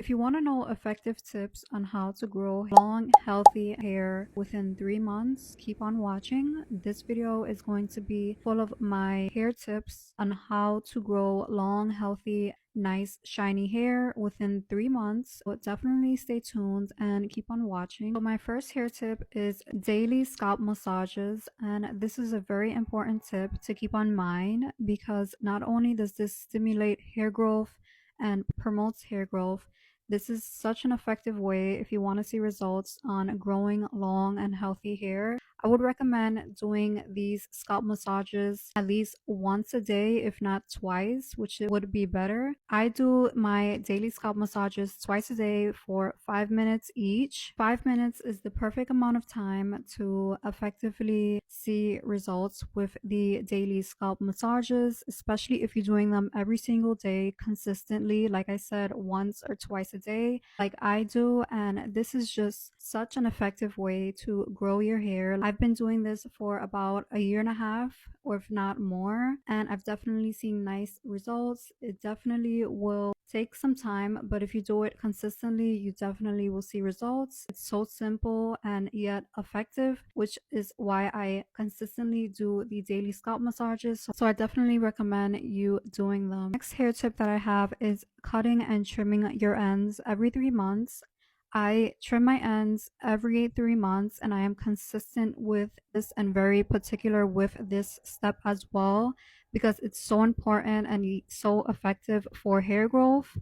If you want to know effective tips on how to grow long, healthy hair within 3 months, keep on watching. This video is going to be full of my hair tips on how to grow long, healthy, nice, shiny hair within 3 months. So definitely stay tuned and keep on watching. So my first hair tip is daily scalp massages. And this is a very important tip to keep on mind because not only does this stimulate hair growth and promotes hair growth, this is such an effective way if you want to see results on growing long and healthy hair. I would recommend doing these scalp massages at least once a day, if not twice, which would be better. I do my daily scalp massages twice a day for 5 minutes each. 5 minutes is the perfect amount of time to effectively see results with the daily scalp massages, especially if you're doing them every single day consistently, like I said, once or twice a day, like I do. And this is just such an effective way to grow your hair. I've been doing this for about a year and a half, or if not more, and I've definitely seen nice results. It definitely will take some time, but if you do it consistently, you definitely will see results. It's so simple and yet effective, which is why I consistently do the daily scalp massages. So I definitely recommend you doing them. Next hair tip that I have is cutting and trimming your ends every 3 months. I trim my ends every 3 months, and I am consistent with this and very particular with this step as well because it's so important and so effective for hair growth.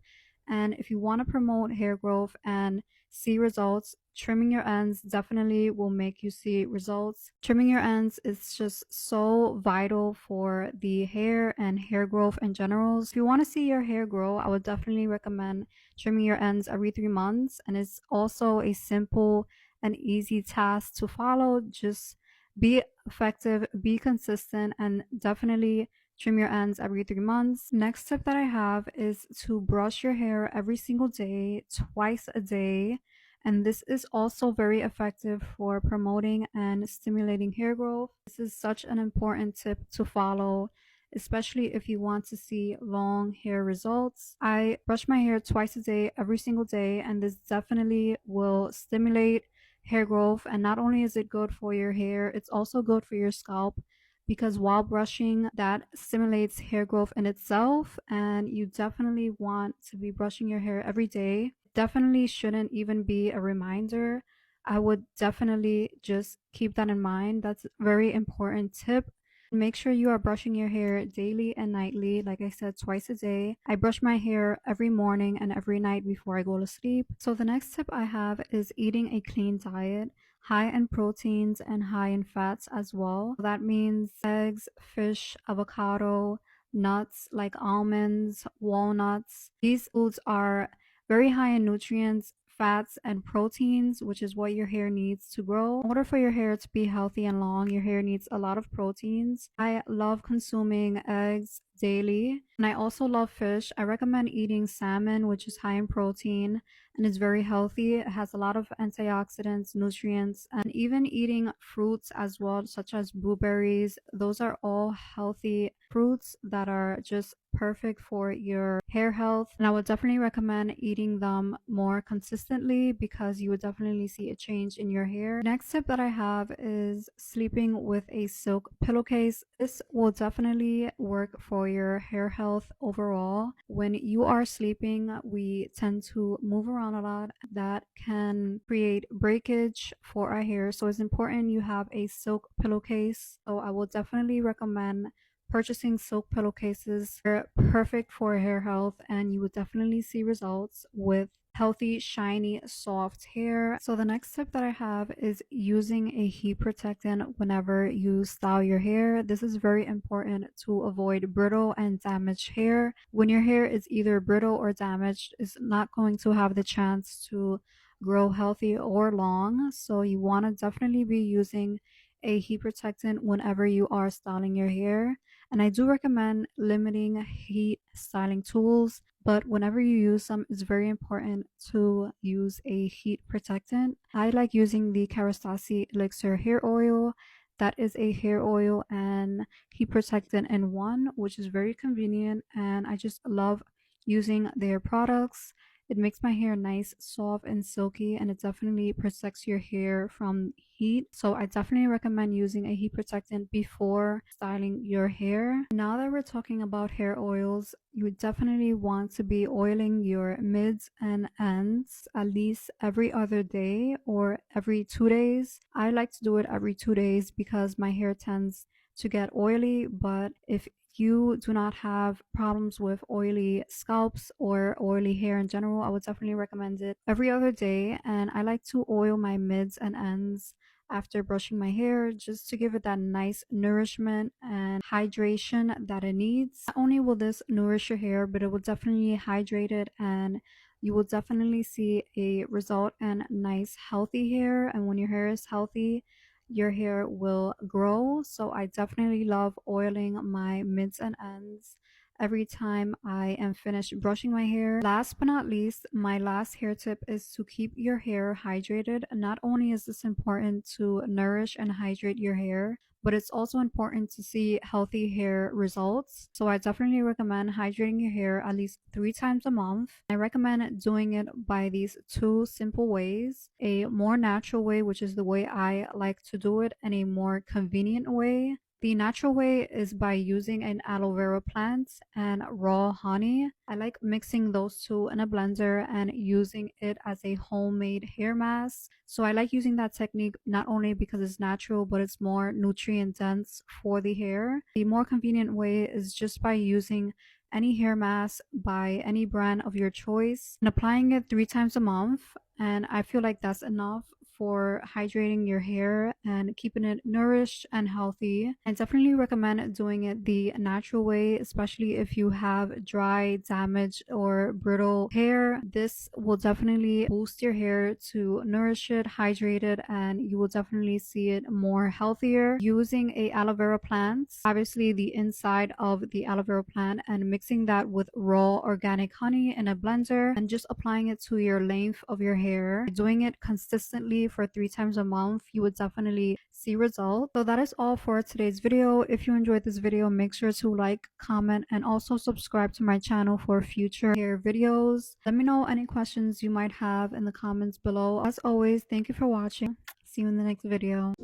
And if you want to promote hair growth and see results, trimming your ends definitely will make you see results. Trimming your ends is just so vital for the hair and hair growth in general. So if you want to see your hair grow, I would definitely recommend trimming your ends every 3 months. And it's also a simple and easy task to follow. Just be effective, be consistent, and definitely trim your ends every 3 months. Next tip that I have is to brush your hair every single day, twice a day. And this is also very effective for promoting and stimulating hair growth. This is such an important tip to follow, especially if you want to see long hair results. I brush my hair twice a day, every single day, and this definitely will stimulate hair growth. And not only is it good for your hair, it's also good for your scalp because while brushing, that stimulates hair growth in itself, and you definitely want to be brushing your hair every day. Definitely shouldn't even be a reminder. I would definitely just keep that in mind. That's a very important tip. Make sure you are brushing your hair daily and nightly. Like I said, twice a day. I brush my hair every morning and every night before I go to sleep. So the next tip I have is eating a clean diet, high in proteins and high in fats as well. That means eggs, fish, avocado, nuts like almonds, walnuts. These foods are very high in nutrients, fats, and proteins, which is what your hair needs to grow. In order for your hair to be healthy and long, your hair needs a lot of proteins. I love consuming eggs daily, and I also love fish. I recommend eating salmon, which is high in protein and is very healthy. It has a lot of antioxidants, nutrients, and even eating fruits as well, such as blueberries. Those are all healthy fruits that are just perfect for your hair health. And I would definitely recommend eating them more consistently because you would definitely see a change in your hair. Next tip that I have is sleeping with a silk pillowcase. This will definitely work for your hair health overall. When you are sleeping, we tend to move around a lot. That can create breakage for our hair. So it's important you have a silk pillowcase. So I will definitely recommend purchasing silk pillowcases. They're perfect for hair health, and you would definitely see results with healthy, shiny, soft hair. So the next tip that I have is using a heat protectant whenever you style your hair. This is very important to avoid brittle and damaged hair. When your hair is either brittle or damaged, it's not going to have the chance to grow healthy or long. So you want to definitely be using a heat protectant whenever you are styling your hair. And I do recommend limiting heat styling tools, but whenever you use them, it's very important to use a heat protectant. I like using the Kerastase Elixir hair oil. That is a hair oil and heat protectant in one, which is very convenient, and I just love using their products. It makes my hair nice, soft, and silky, and it definitely protects your hair from heat. So I definitely recommend using a heat protectant before styling your hair. Now that we're talking about hair oils, you would definitely want to be oiling your mids and ends at least every other day or every 2 days. I like to do it every 2 days because my hair tends to get oily, but if you do not have problems with oily scalps or oily hair in general, I would definitely recommend it every other day. And I like to oil my mids and ends after brushing my hair just to give it that nice nourishment and hydration that it needs. Not only will this nourish your hair, but it will definitely hydrate it, and you will definitely see a result and nice healthy hair. And when your hair is healthy, your hair will grow. So I definitely love oiling my mids and ends every time I am finished brushing my hair. Last but not least, my last hair tip is to keep your hair hydrated. Not only is this important to nourish and hydrate your hair, but it's also important to see healthy hair results. So I definitely recommend hydrating your hair at least 3 times a month. I recommend doing it by these two simple ways: a more natural way, which is the way I like to do it, and a more convenient way. The natural way is by using an aloe vera plant and raw honey. I like mixing those two in a blender and using it as a homemade hair mask. So I like using that technique not only because it's natural, but it's more nutrient dense for the hair. The more convenient way is just by using any hair mask by any brand of your choice and applying it 3 times a month. And I feel like that's enough for hydrating your hair and keeping it nourished and healthy. I definitely recommend doing it the natural way, especially if you have dry, damaged, or brittle hair. This will definitely boost your hair to nourish it, hydrate it, and you will definitely see it more healthier. Using a aloe vera plant, obviously the inside of the aloe vera plant, and mixing that with raw organic honey in a blender and just applying it to your length of your hair. Doing it consistently for 3 times a month, you would definitely see results. So that is all for today's video. If you enjoyed this video, make sure to like, comment, and also subscribe to my channel for future hair videos. Let me know any questions you might have in the comments below. As always, thank you for watching. See you in the next video.